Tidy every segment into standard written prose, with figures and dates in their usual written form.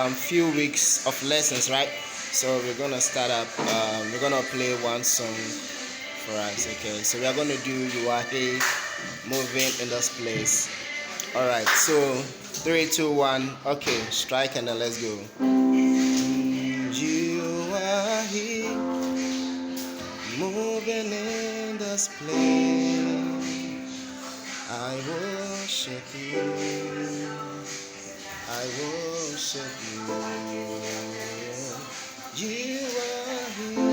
few weeks of lessons, right? So we're gonna start up. We're gonna play one song for us. Okay, so we are gonna do "You Are Here," moving in this place. All right. So 3, 2, 1. Okay, strike and then let's go. You are here, moving in this place. I worship you. I worship you. You are here,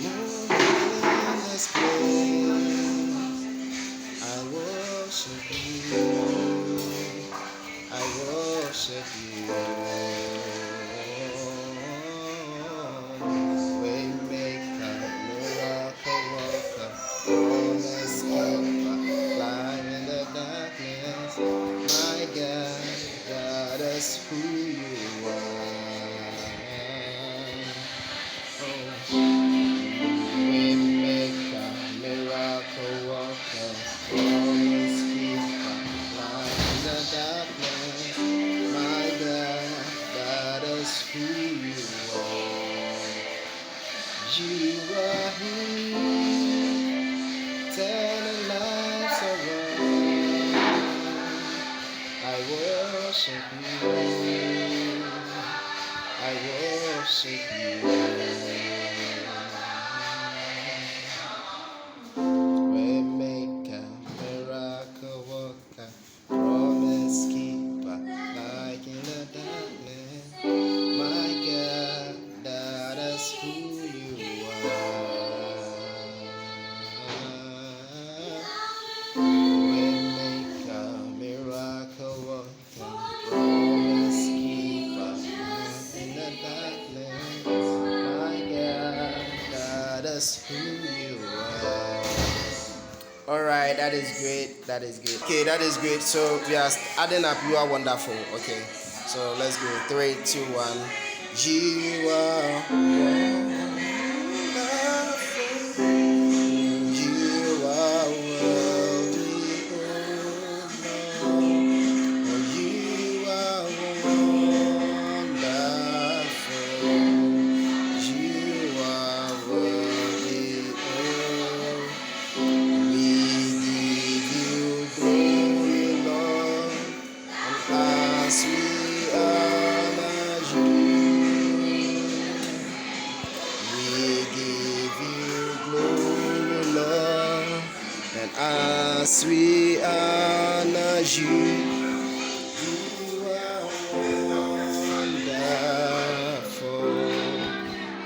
moving in this place. I worship you. I worship you. Waymaker, miracle worker, promise keeper, light in the darkness. My God, God is who you are. Oh, waymaker, miracle worker, promise keeper, light in the darkness. My God, God is who you are. You are here, turning lives around. I worship you. I worship you. Waymaker, miracle worker, promise keeper, like in the darkness. My God, that is who you are. Waymaker, miracle worker, promise keeper, light in the darkness. My God, that is who you are. All right, that is great. That is great. Okay, that is great. So we are adding up. You are wonderful. Okay, so let's go. 3, 2, 1. You are wonderful. You are worthy, oh Lord. You are wonderful. You are worthy, oh. We give you glory, Lord, and as we honor you, we give you glory, Lord, and as we honor you, you are wonderful.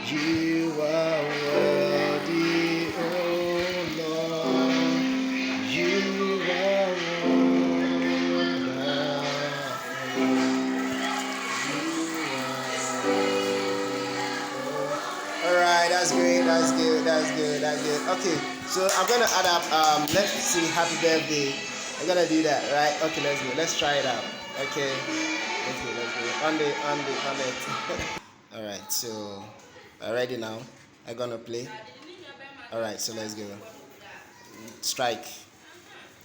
You are worthy, oh Lord. You are wonderful. All right, that's great. That's good. That's good. That's good. Okay, so I'm gonna add up. Let's sing "Happy Birthday." I'm gonna do that, right? Okay, let's go. Let's try it out. Okay, let's go. Let's go. On it. All right. So, ready now? I'm gonna play. All right. So let's go. Strike.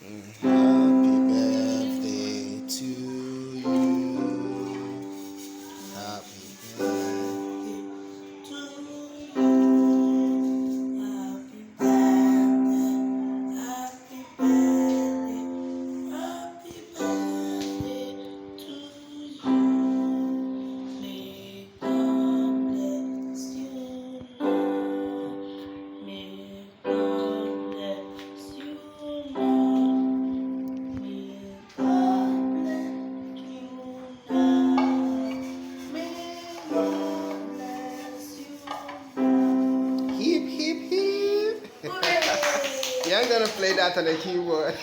Happy birthday to you. Happy birthday to you. Happy birthday. Happy birthday. Happy birthday to you. May God bless you, Lord. May God bless you, Lord. May God bless you, Lord. May God bless you, Lord. Hip, hip, hip. Yeah, I'm gonna play that on the keyboard.